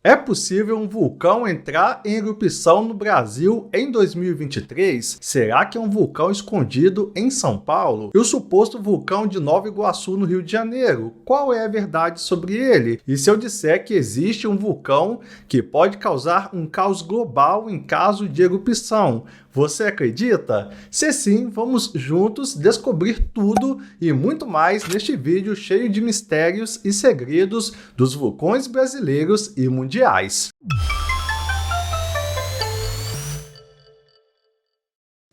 É possível um vulcão entrar em erupção no Brasil em 2023? Será que é um vulcão escondido em São Paulo? E o suposto vulcão de Nova Iguaçu, no Rio de Janeiro? Qual é a verdade sobre ele? E se eu disser que existe um vulcão que pode causar um caos global em caso de erupção? Você acredita? Se sim, vamos juntos descobrir tudo e muito mais neste vídeo cheio de mistérios e segredos dos vulcões brasileiros e mundiais.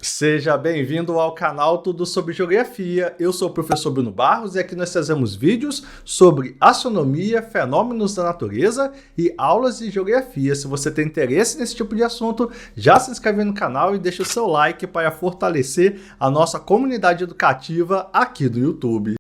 Seja bem-vindo ao canal Tudo sobre Geografia. Eu sou o professor Bruno Barros e aqui nós trazemos vídeos sobre astronomia, fenômenos da natureza e aulas de geografia. Se você tem interesse nesse tipo de assunto, já se inscreve no canal e deixa o seu like para fortalecer a nossa comunidade educativa aqui do YouTube.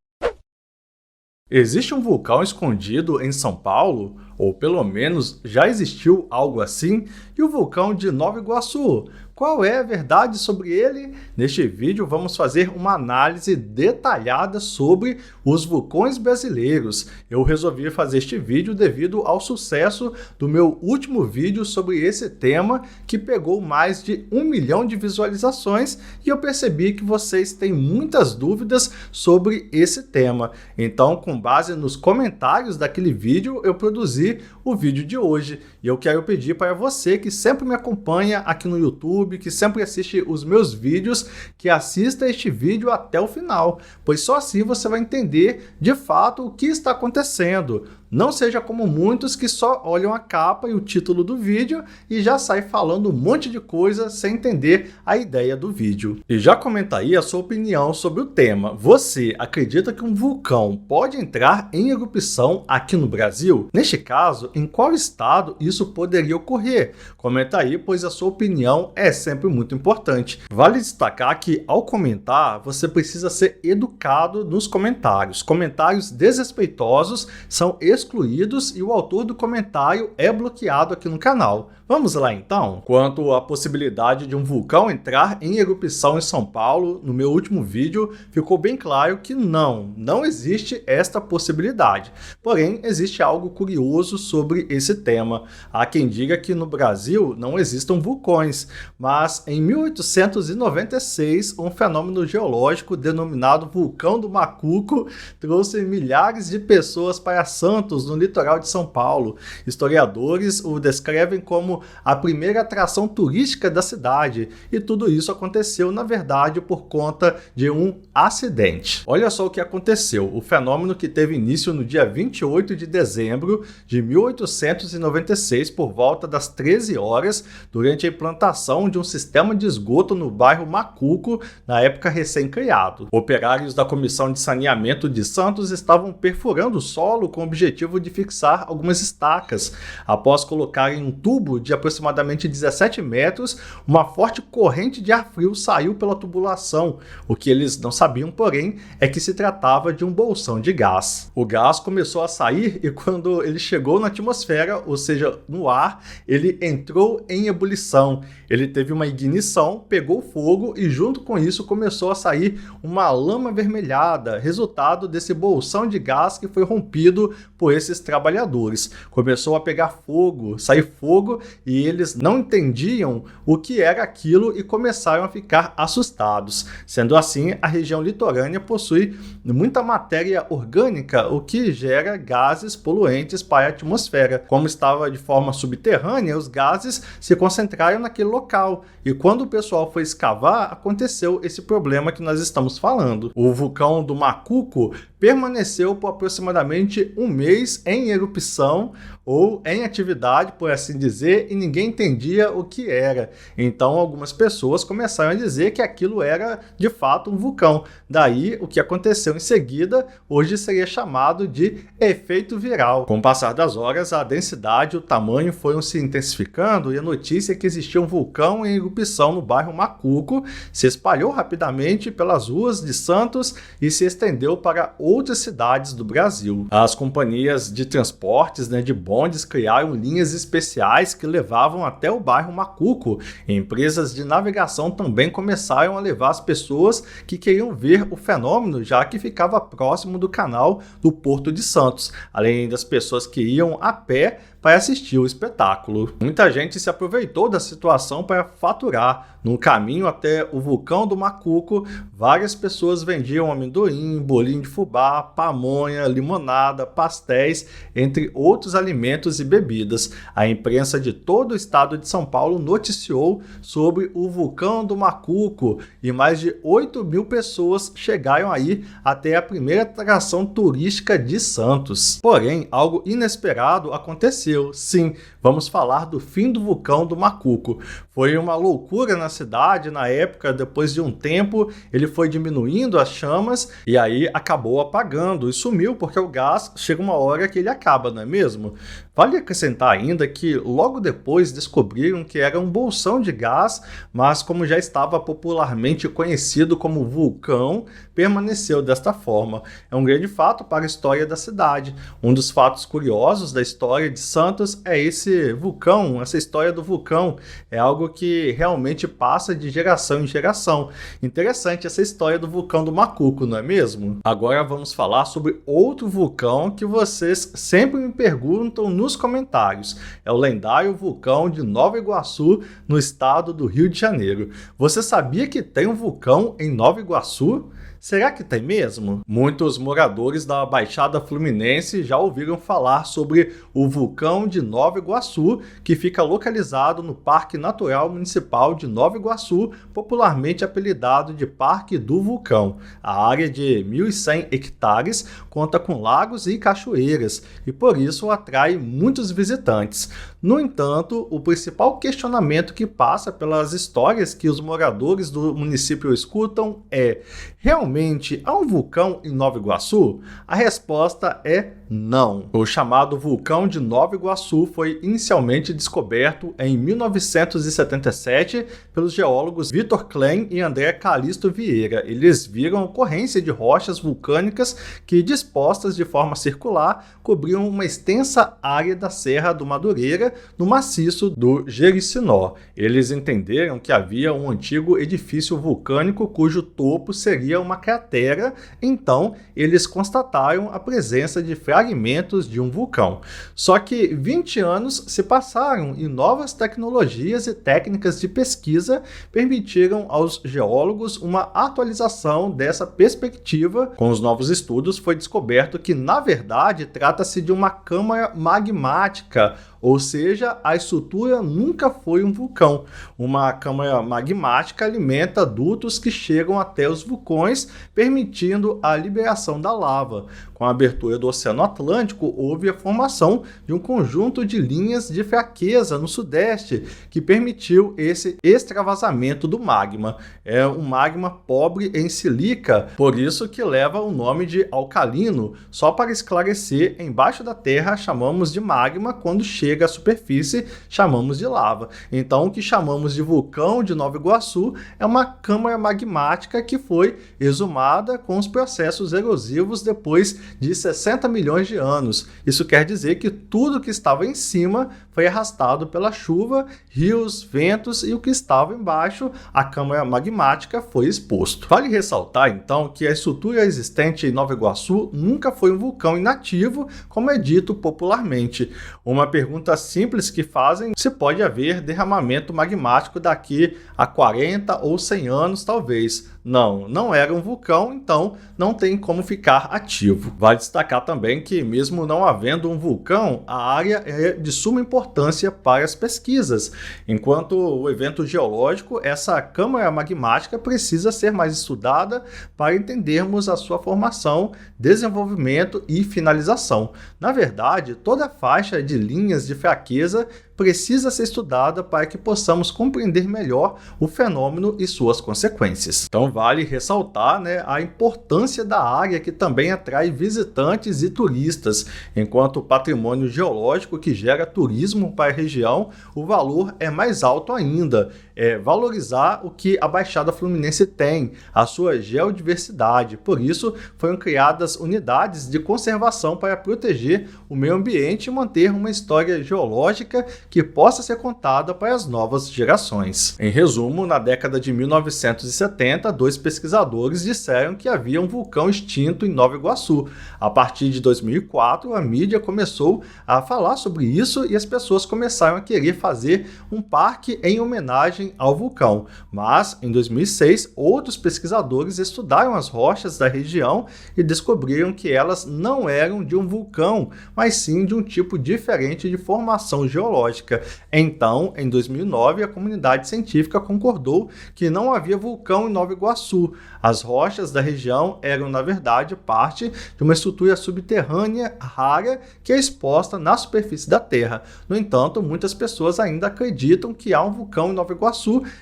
Existe um vulcão escondido em São Paulo? Ou pelo menos já existiu algo assim? E o vulcão de Nova Iguaçu? Qual é a verdade sobre ele? Neste vídeo vamos fazer uma análise detalhada sobre os vulcões brasileiros. Eu resolvi fazer este vídeo devido ao sucesso do meu último vídeo sobre esse tema, que pegou mais de 1 milhão de visualizações, e eu percebi que vocês têm muitas dúvidas sobre esse tema. Então, com base nos comentários daquele vídeo, eu produzi o vídeo de hoje. E eu quero pedir para você que sempre me acompanha aqui no YouTube, que sempre assiste os meus vídeos, que assista este vídeo até o final, pois só assim você vai entender de fato o que está acontecendo. Não seja como muitos que só olham a capa e o título do vídeo e já sai falando um monte de coisa sem entender a ideia do vídeo. E já comenta aí a sua opinião sobre o tema. Você acredita que um vulcão pode entrar em erupção aqui no Brasil? Neste caso, em qual estado isso poderia ocorrer? Comenta aí, pois a sua opinião é sempre muito importante. Vale destacar que, ao comentar, você precisa ser educado nos comentários. Comentários desrespeitosos são excluídos e o autor do comentário é bloqueado aqui no canal. Vamos lá então? Quanto à possibilidade de um vulcão entrar em erupção em São Paulo, no meu último vídeo ficou bem claro que não existe esta possibilidade. Porém, existe algo curioso sobre esse tema. Há quem diga que no Brasil não existam vulcões, mas em 1896, um fenômeno geológico denominado Vulcão do Macuco trouxe milhares de pessoas para Santos, no litoral de São Paulo. Historiadores o descrevem como a primeira atração turística da cidade, e tudo isso aconteceu, na verdade, por conta de um acidente. Olha só o que aconteceu. O fenômeno, que teve início no dia 28 de dezembro de 1896, por volta das 13 horas, durante a implantação de um sistema de esgoto no bairro Macuco, na época recém-criado. Operários da Comissão de Saneamento de Santos estavam perfurando o solo com o objetivo de fixar algumas estacas. Após colocarem um tubo de aproximadamente 17 metros, uma forte corrente de ar frio saiu pela tubulação. O que eles não sabiam, porém, é que se tratava de um bolsão de gás. O gás começou a sair e, quando ele chegou na atmosfera, ou seja, no ar, ele entrou em ebulição. Ele teve uma ignição, pegou fogo e, junto com isso, começou a sair uma lama avermelhada, resultado desse bolsão de gás que foi rompido por esses trabalhadores. Começou a pegar fogo, sair fogo, e eles não entendiam o que era aquilo e começaram a ficar assustados. Sendo assim, a região litorânea possui muita matéria orgânica, o que gera gases poluentes para a atmosfera. Como estava de forma subterrânea, os gases se concentraram naquele local, e quando o pessoal foi escavar, aconteceu esse problema que nós estamos falando. O vulcão do Macuco permaneceu por aproximadamente um mês em erupção, ou em atividade, por assim dizer, e ninguém entendia o que era. Então, algumas pessoas começaram a dizer que aquilo era, de fato, um vulcão. Daí, o que aconteceu em seguida, hoje seria chamado de efeito viral. Com o passar das horas, a densidade e o tamanho foram se intensificando, e a notícia que existia um vulcão em erupção no bairro Macuco se espalhou rapidamente pelas ruas de Santos e se estendeu para outras cidades do Brasil. As companhias de transportes, de bondes, criaram linhas especiais que levavam até o bairro Macuco. Empresas de navegação também começaram a levar as pessoas que queriam ver o fenômeno, já que ficava próximo do canal do Porto de Santos, além das pessoas que iam a pé para assistir o espetáculo. Muita gente se aproveitou da situação para faturar. No caminho até o vulcão do Macuco, várias pessoas vendiam amendoim, bolinho de fubá, pamonha, limonada, pastéis, entre outros alimentos e bebidas. A imprensa de todo o estado de São Paulo noticiou sobre o vulcão do Macuco e mais de 8.000 pessoas chegaram aí até a primeira atração turística de Santos. Porém, algo inesperado aconteceu. Sim, vamos falar do fim do vulcão do Macuco. Foi uma loucura na cidade na época. Depois de um tempo ele foi diminuindo as chamas e aí acabou apagando e sumiu, porque o gás chega uma hora que ele acaba, não é mesmo? Vale acrescentar ainda que logo depois descobriram que era um bolsão de gás, mas como já estava popularmente conhecido como vulcão, permaneceu desta forma. É um grande fato para a história da cidade. Um dos fatos curiosos da história de Santos é esse vulcão, essa história do vulcão. É algo que realmente passa de geração em geração. Interessante essa história do vulcão do Macuco, não é mesmo? Agora vamos falar sobre outro vulcão que vocês sempre me perguntam nos comentários. É o lendário vulcão de Nova Iguaçu, no estado do Rio de Janeiro. Você sabia que tem um vulcão em Nova Iguaçu? Será que tem mesmo? Muitos moradores da Baixada Fluminense já ouviram falar sobre o vulcão de Nova Iguaçu, que fica localizado no Parque Natural Municipal de Nova Iguaçu, popularmente apelidado de Parque do Vulcão. A área de 1.100 hectares conta com lagos e cachoeiras e por isso atrai muitos visitantes. No entanto, o principal questionamento que passa pelas histórias que os moradores do município escutam é: realmente há um vulcão em Nova Iguaçu? A resposta é não. O chamado vulcão de Nova Iguaçu foi inicialmente descoberto em 1977 pelos geólogos Vitor Klein e André Calixto Vieira. Eles viram a ocorrência de rochas vulcânicas que, dispostas de forma circular, cobriam uma extensa área da Serra do Madureira, no maciço do Jericinó. Eles entenderam que havia um antigo edifício vulcânico cujo topo seria uma cratera, então eles constataram a presença de fragmentos de um vulcão. Só que 20 anos se passaram e novas tecnologias e técnicas de pesquisa permitiram aos geólogos uma atualização dessa perspectiva. Com os novos estudos foi descoberto que, na verdade, trata-se de uma câmara magmática, ou seja, a estrutura nunca foi um vulcão. Uma câmara magmática alimenta dutos que chegam até os vulcões, permitindo a liberação da lava. Com a abertura do Oceano Atlântico, houve a formação de um conjunto de linhas de fraqueza no sudeste, que permitiu esse extravasamento do magma. É um magma pobre em sílica, por isso que leva o nome de alcalino. Só para esclarecer, embaixo da terra chamamos de magma, quando chega à superfície chamamos de lava. Então o que chamamos de vulcão de Nova Iguaçu é uma câmara magmática que foi exumada com os processos erosivos depois de 60 milhões de anos. Isso quer dizer que tudo que estava em cima foi arrastado pela chuva, rios, ventos, e o que estava embaixo, a câmara magmática, foi exposto. Vale ressaltar então que a estrutura existente em Nova Iguaçu nunca foi um vulcão inativo, como é dito popularmente. Uma pergunta simples que fazem: se pode haver derramamento magmático daqui a 40 ou 100 anos talvez. Não era um vulcão, então não tem como ficar ativo. Vale destacar também que, mesmo não havendo um vulcão, a área é de suma importância para as pesquisas. Enquanto o evento geológico, essa câmara magmática precisa ser mais estudada para entendermos a sua formação, desenvolvimento e finalização. Na verdade, toda a faixa de linhas de fraqueza precisa ser estudada para que possamos compreender melhor o fenômeno e suas consequências. Então vale ressaltar, a importância da área, que também atrai visitantes e turistas. Enquanto o patrimônio geológico que gera turismo para a região, o valor é mais alto ainda. é valorizar o que a Baixada Fluminense tem, a sua geodiversidade. Por isso, foram criadas unidades de conservação para proteger o meio ambiente e manter uma história geológica que possa ser contada para as novas gerações. Em resumo, na década de 1970, dois pesquisadores disseram que havia um vulcão extinto em Nova Iguaçu. A partir de 2004, a mídia começou a falar sobre isso e as pessoas começaram a querer fazer um parque em homenagem ao vulcão. Mas, em 2006, outros pesquisadores estudaram as rochas da região e descobriram que elas não eram de um vulcão, mas sim de um tipo diferente de formação geológica. Então, em 2009, a comunidade científica concordou que não havia vulcão em Nova Iguaçu. As rochas da região eram, na verdade, parte de uma estrutura subterrânea rara que é exposta na superfície da Terra. No entanto, muitas pessoas ainda acreditam que há um vulcão em Nova Iguaçu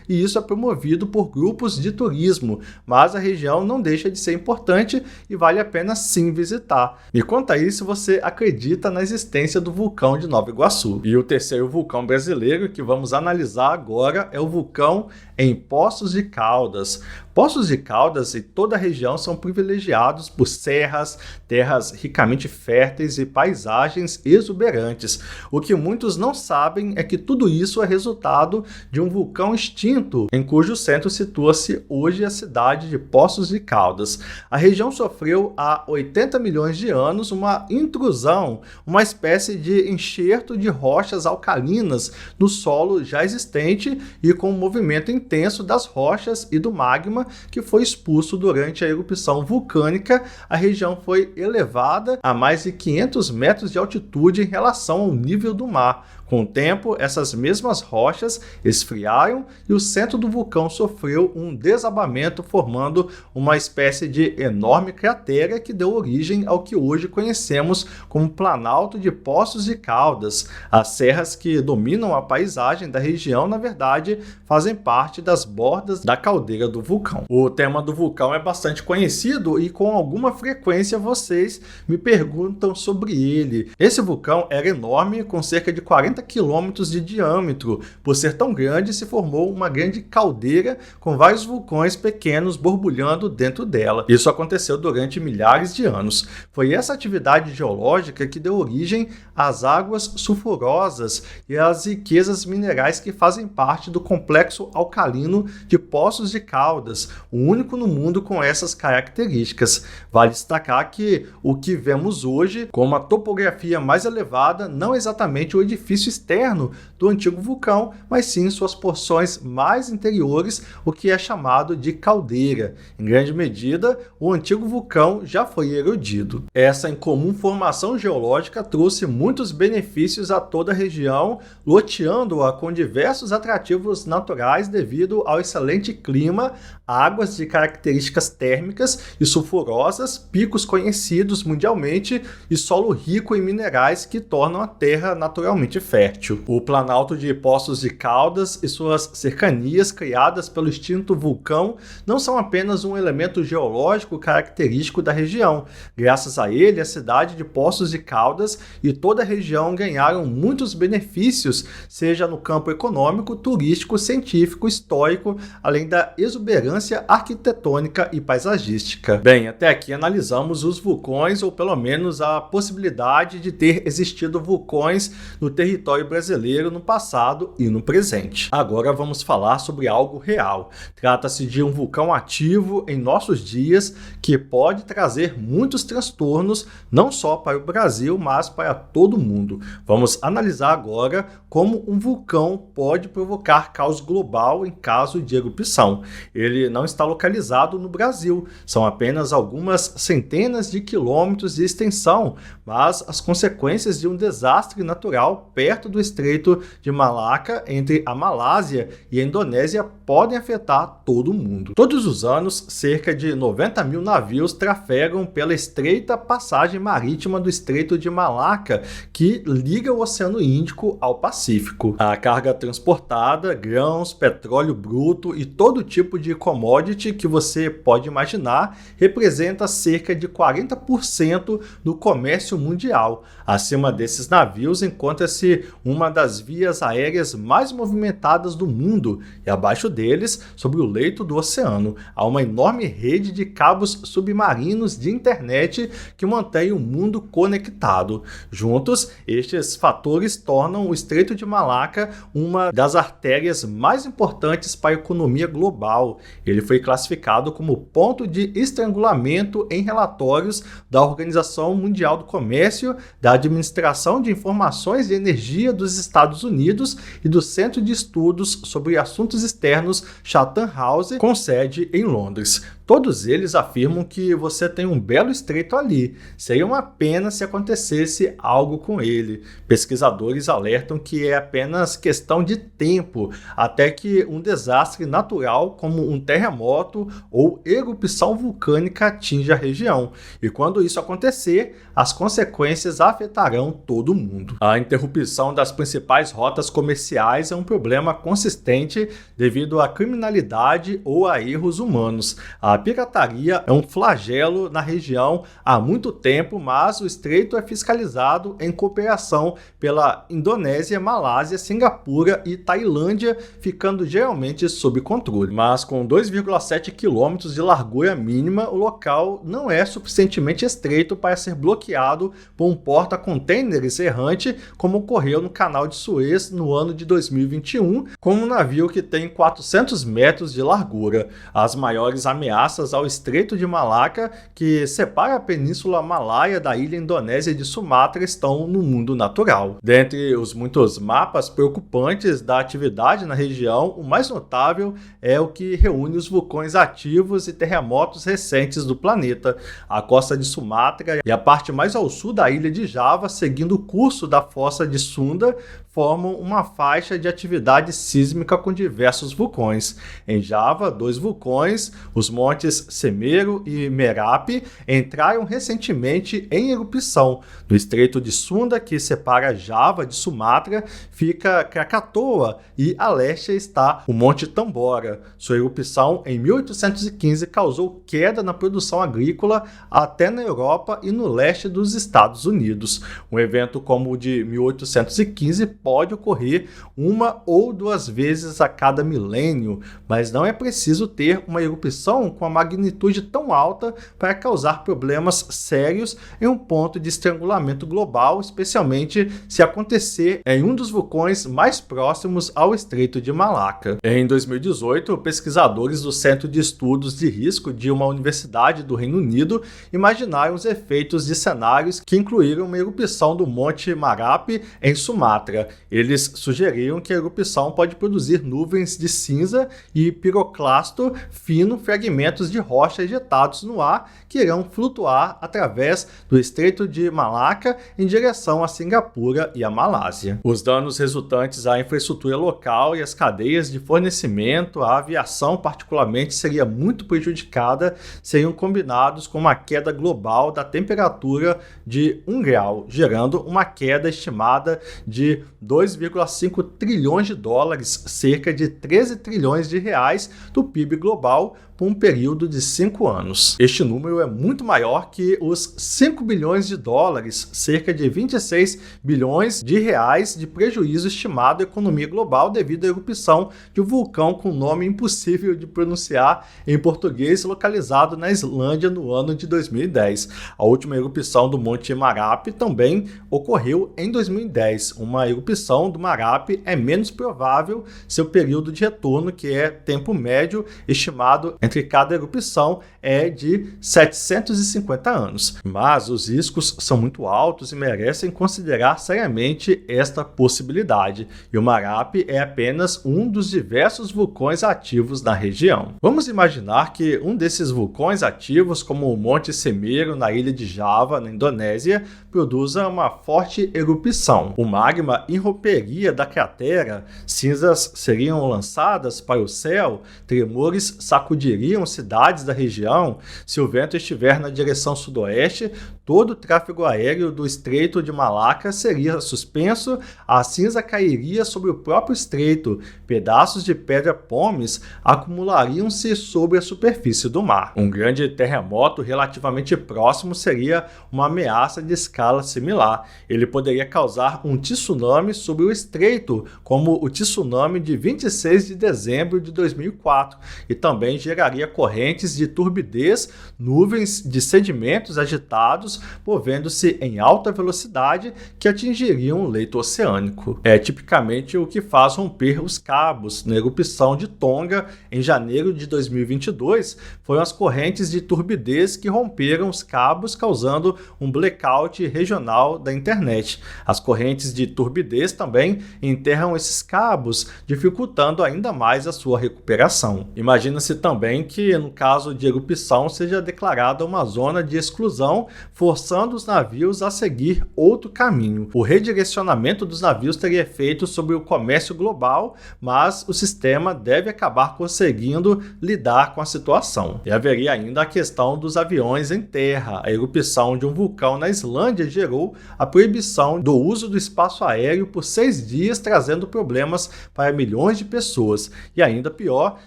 e isso é promovido por grupos de turismo, mas a região não deixa de ser importante e vale a pena sim visitar. Me conta aí se você acredita na existência do vulcão de Nova Iguaçu. E o terceiro vulcão brasileiro que vamos analisar agora é o vulcão em Poços de Caldas. Poços de Caldas e toda a região são privilegiados por serras, terras ricamente férteis e paisagens exuberantes. O que muitos não sabem é que tudo isso é resultado de um vulcão extinto, em cujo centro situa-se hoje a cidade de Poços de Caldas. A região sofreu há 80 milhões de anos uma intrusão, uma espécie de enxerto de rochas alcalinas no solo já existente e com um movimento intenso das rochas e do magma que foi expulso durante a erupção vulcânica. A região foi elevada a mais de 500 metros de altitude em relação ao nível do mar. Com o tempo, essas mesmas rochas esfriaram e o centro do vulcão sofreu um desabamento, formando uma espécie de enorme cratera que deu origem ao que hoje conhecemos como Planalto de Poços de Caldas. As serras que dominam a paisagem da região, na verdade, fazem parte das bordas da caldeira do vulcão. O tema do vulcão é bastante conhecido e com alguma frequência vocês me perguntam sobre ele. Esse vulcão era enorme, com cerca de 40 quilômetros de diâmetro. Por ser tão grande, se formou uma grande caldeira com vários vulcões pequenos borbulhando dentro dela. Isso aconteceu durante milhares de anos. Foi essa atividade geológica que deu origem às águas sulfurosas e às riquezas minerais que fazem parte do complexo alcalino de Poços de Caldas, o único no mundo com essas características. Vale destacar que o que vemos hoje, com uma topografia mais elevada, não é exatamente o edifício externo do antigo vulcão, mas sim suas porções mais interiores, o que é chamado de caldeira. Em grande medida, o antigo vulcão já foi erodido. Essa incomum formação geológica trouxe muitos benefícios a toda a região, loteando-a com diversos atrativos naturais devido ao excelente clima, águas de características térmicas e sulfurosas, picos conhecidos mundialmente e solo rico em minerais que tornam a terra naturalmente fértil. O Planalto de Poços de Caldas e suas cercanias criadas pelo extinto vulcão não são apenas um elemento geológico característico da região. Graças a ele, a cidade de Poços de Caldas e toda a região ganharam muitos benefícios, seja no campo econômico, turístico, científico, histórico, além da exuberância arquitetônica e paisagística. Bem, até aqui analisamos os vulcões, ou pelo menos a possibilidade de ter existido vulcões no território brasileiro no passado e no presente. Agora vamos falar sobre algo real. Trata-se de um vulcão ativo em nossos dias que pode trazer muitos transtornos, não só para o Brasil, mas para todo o mundo. Vamos analisar agora como um vulcão pode provocar caos global em caso de erupção. Ele não está localizado no Brasil, são apenas algumas centenas de quilômetros de extensão, mas as consequências de um desastre natural perto do Estreito de Malacca, entre a Malásia e a Indonésia, podem afetar todo o mundo. Todos os anos, cerca de 90 mil navios trafegam pela estreita passagem marítima do Estreito de Malacca, que liga o Oceano Índico ao Pacífico. A carga transportada, grãos, petróleo bruto e todo tipo de commodity que você pode imaginar, representa cerca de 40% do comércio mundial. Acima desses navios encontra-se de uma das vias aéreas mais movimentadas do mundo e abaixo deles, sobre o leito do oceano, há uma enorme rede de cabos submarinos de internet que mantém o mundo conectado. Juntos, estes fatores tornam o Estreito de Malaca uma das artérias mais importantes para a economia global. Ele foi classificado como ponto de estrangulamento em relatórios da Organização Mundial do Comércio, da Administração de Informações de Energia dos Estados Unidos e do Centro de Estudos sobre Assuntos Externos Chatham House, com sede em Londres. Todos eles afirmam que você tem um belo estreito ali. Seria uma pena se acontecesse algo com ele. Pesquisadores alertam que é apenas questão de tempo até que um desastre natural, como um terremoto ou erupção vulcânica, atinja a região. E quando isso acontecer, as consequências afetarão todo mundo. A interrupção das principais rotas comerciais é um problema consistente devido à criminalidade ou a erros humanos. A pirataria é um flagelo na região há muito tempo, mas o estreito é fiscalizado em cooperação pela Indonésia, Malásia, Singapura e Tailândia, ficando geralmente sob controle. Mas com 2,7 km de largura mínima, o local não é suficientemente estreito para ser bloqueado por um porta-contêineres errante, como ocorreu no Canal de Suez no ano de 2021, com um navio que tem 400 metros de largura. As maiores ameaças ao Estreito de Malaca, que separa a Península Malaia da ilha indonésia de Sumatra, estão no mundo natural. Dentre os muitos mapas preocupantes da atividade na região, o mais notável é o que reúne os vulcões ativos e terremotos recentes do planeta. A costa de Sumatra e a parte mais ao sul da ilha de Java, seguindo o curso da fossa de Sunda, formam uma faixa de atividade sísmica com diversos vulcões. Em Java, 2 vulcões, os montes Semeru e Merapi, entraram recentemente em erupção. No Estreito de Sunda, que separa Java de Sumatra, fica Krakatoa e a leste está o Monte Tambora. Sua erupção em 1815 causou queda na produção agrícola até na Europa e no leste dos Estados Unidos. Um evento como o de 1815 pode ocorrer 1 ou 2 vezes a cada milênio, mas não é preciso ter uma erupção com a magnitude tão alta para causar problemas sérios em um ponto de estrangulamento global, especialmente se acontecer em um dos vulcões mais próximos ao Estreito de Malaca. Em 2018, pesquisadores do Centro de Estudos de Risco de uma universidade do Reino Unido imaginaram os efeitos de cenários que incluíram uma erupção do Monte Merapi em Sumatra. Eles sugeriram que a erupção pode produzir nuvens de cinza e piroclasto fino, fragmentos de rocha ejetados no ar que irão flutuar através do Estreito de Malaca em direção a Singapura e a Malásia. Os danos resultantes à infraestrutura local e às cadeias de fornecimento, a aviação particularmente seria muito prejudicada, seriam combinados com uma queda global da temperatura de 1 grau, gerando uma queda estimada de 2,5 trilhões de dólares, cerca de 13 trilhões de reais do PIB global, por um período de 5 anos. Este número é muito maior que os 5 bilhões de dólares, cerca de 26 bilhões de reais de prejuízo estimado à economia global devido à erupção de um vulcão com nome impossível de pronunciar em português, localizado na Islândia no ano de 2010. A última erupção do Monte Merapi também ocorreu em 2010. Uma erupção do Merapi é menos provável seu período de retorno, que é tempo médio estimado entre cada erupção, é de 750 anos. Mas os riscos são muito altos e merecem considerar seriamente esta possibilidade. E o Merapi é apenas um dos diversos vulcões ativos na região. Vamos imaginar que um desses vulcões ativos, como o Monte Semeru na ilha de Java, na Indonésia, produza uma forte erupção. O magma irromperia da cratera, cinzas seriam lançadas para o céu, tremores sacudiriam cidades da região. Se o vento estiver na direção sudoeste, todo o tráfego aéreo do Estreito de Malaca seria suspenso, a cinza cairia sobre o próprio estreito, pedaços de pedra pómez acumulariam-se sobre a superfície do mar. Um grande terremoto relativamente próximo seria uma ameaça de escala similar. Ele poderia causar um tsunami sobre o estreito, como o tsunami de 26 de dezembro de 2004, e também geraria correntes de turbidez, nuvens de sedimentos agitados, movendo-se em alta velocidade que atingiriam o leito oceânico. É tipicamente o que faz romper os cabos. Na erupção de Tonga, em janeiro de 2022, foram as correntes de turbidez que romperam os cabos, causando um blackout regional da internet. As correntes de turbidez também enterram esses cabos, dificultando ainda mais a sua recuperação. Imagina-se também que, no caso de erupção, seja declarada uma zona de exclusão, forçando os navios a seguir outro caminho. O redirecionamento dos navios teria efeito sobre o comércio global, mas o sistema deve acabar conseguindo lidar com a situação. E haveria ainda a questão dos aviões em terra. A erupção de um vulcão na Islândia gerou a proibição do uso do espaço aéreo por 6 dias, trazendo problemas para milhões de pessoas. E ainda pior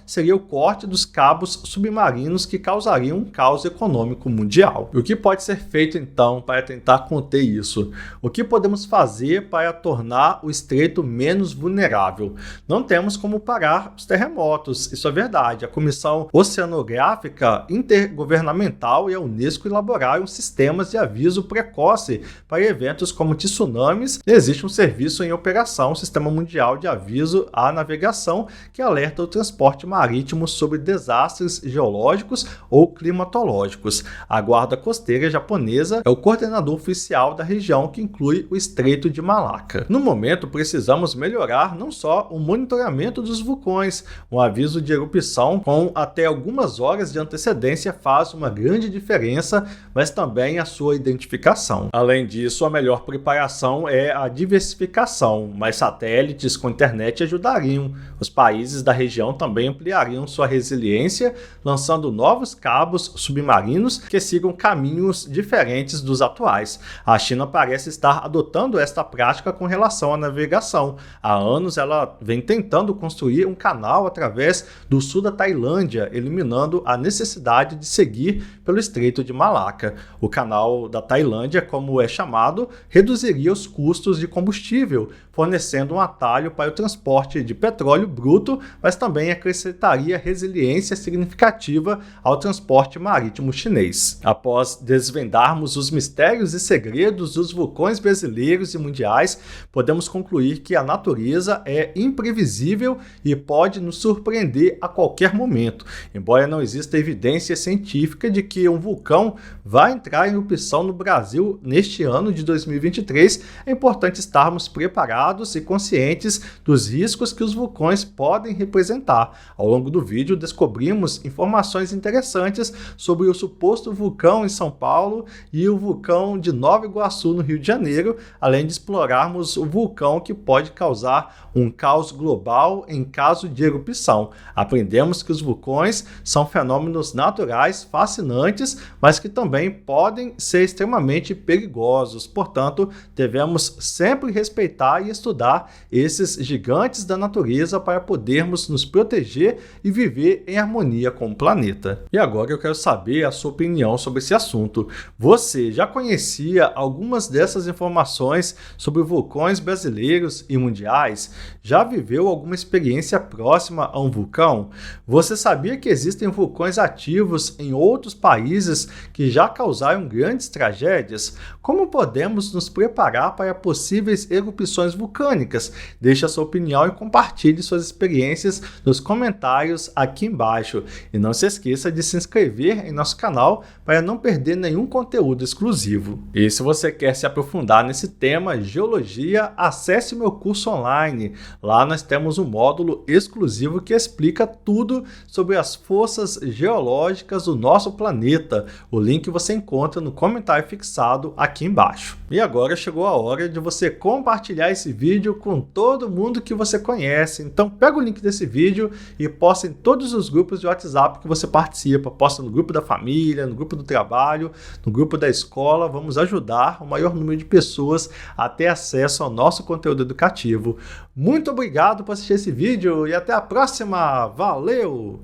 seria o corte dos cabos submarinos, que causariam um caos econômico mundial. O que pode ser feito então para tentar conter isso? O que podemos fazer para tornar o estreito menos vulnerável? Não temos como parar os terremotos, isso é verdade. A Comissão Oceanográfica Intergovernamental e a Unesco elaboraram sistemas de aviso precoce para eventos como tsunamis. Existe um serviço em operação, o Sistema Mundial de Aviso à Navegação, que alerta o transporte marítimo sobre desastres geológicos ou climatológicos. A Guarda Costeira japonesa é o coordenador oficial da região, que inclui o Estreito de Malaca. No momento, precisamos melhorar não só o monitoramento dos vulcões. Um aviso de erupção com até algumas horas de antecedência faz uma grande diferença, mas também a sua identificação. Além disso, a melhor preparação é a diversificação. Mais satélites com internet ajudariam. Os países da região também ampliariam sua resiliência, lançando novos cabos submarinos que sigam caminhos diferentes dos atuais. A China parece estar adotando esta prática com relação à navegação. Há anos ela vem tentando construir um canal através do sul da Tailândia, eliminando a necessidade de seguir pelo Estreito de Malaca. O canal da Tailândia, como é chamado, reduziria os custos de combustível, fornecendo um atalho para o transporte de petróleo bruto, mas também acrescentaria resiliência significativa ao transporte marítimo chinês. Após desvendarmos os mistérios e segredos dos vulcões brasileiros e mundiais, podemos concluir que a natureza é imprevisível e pode nos surpreender a qualquer momento. Embora não exista evidência científica de que um vulcão vai entrar em erupção no Brasil neste ano de 2023, é importante estarmos preparados e conscientes dos riscos que os vulcões podem representar. Ao longo do vídeo, descobrimos informações interessantes sobre o suposto vulcão em São Paulo e o vulcão de Nova Iguaçu, no Rio de Janeiro, além de explorarmos o vulcão que pode causar um caos global em caso de erupção. Aprendemos que os vulcões são fenômenos naturais fascinantes, mas que também podem ser extremamente perigosos. Portanto, devemos sempre respeitar e estudar esses gigantes da natureza para podermos nos proteger e viver em harmonia com o planeta. E agora eu quero saber a sua opinião sobre esse assunto. Você já conhecia algumas dessas informações sobre vulcões brasileiros e mundiais? Já viveu alguma experiência próxima a um vulcão? Você sabia que existem vulcões ativos em outros países que já causaram grandes tragédias? Como podemos nos preparar para possíveis erupções vulcânicas? Deixe a sua opinião e compartilhe suas experiências nos comentários aqui embaixo. E não se esqueça de se inscrever em nosso canal para não perder nenhum conteúdo exclusivo. E se você quer se aprofundar nesse tema, geologia, acesse meu curso online. Lá nós temos um módulo exclusivo que explica tudo sobre as forças geológicas do nosso planeta. O link você encontra no comentário fixado aqui embaixo. E agora chegou a hora de você compartilhar esse vídeo com todo mundo que você conhece. Então pega o link desse vídeo e posta em todos os grupos de WhatsApp que você participa. Posta no grupo da família, no grupo do trabalho, no grupo grupo da escola, vamos ajudar o maior número de pessoas a ter acesso ao nosso conteúdo educativo. Muito obrigado por assistir esse vídeo e até a próxima. Valeu!